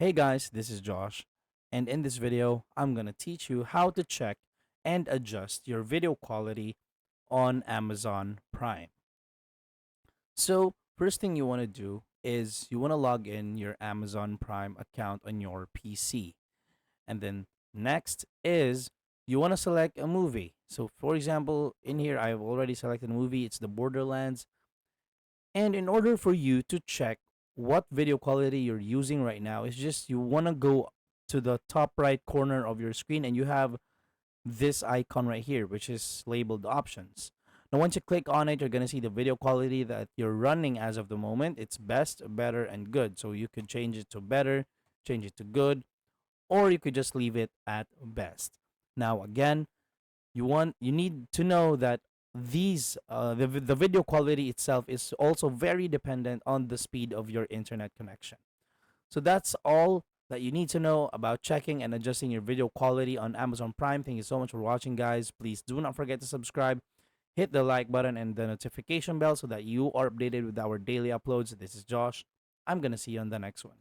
Hey guys, this is Josh, and in this video, I'm gonna teach you how to check and adjust your video quality on Amazon Prime. So, first thing you want to do is you want to log in your Amazon Prime account on your PC. And then next is you want to select a movie. So, for example, in here, I've already selected a movie, it's the Borderlands. And in order for you to check what video quality you're using right now, it's just you want to go to the top right corner of your screen and you have this icon right here, which is labeled options. Now, once you click on it, you're going to see the video quality that you're running as of the moment. It's best, better, and good. So you could change it to better, change it to good, or you could just leave it at best. Now, again, you need to know that the video quality itself is also very dependent on the speed of your internet connection. So that's all that you need to know about checking and adjusting your video quality on Amazon Prime. Thank you so much for watching, guys. Please do not forget to subscribe, hit the like button and the notification bell so that you are updated with our daily uploads. This is Josh. I'm gonna see you on the next one.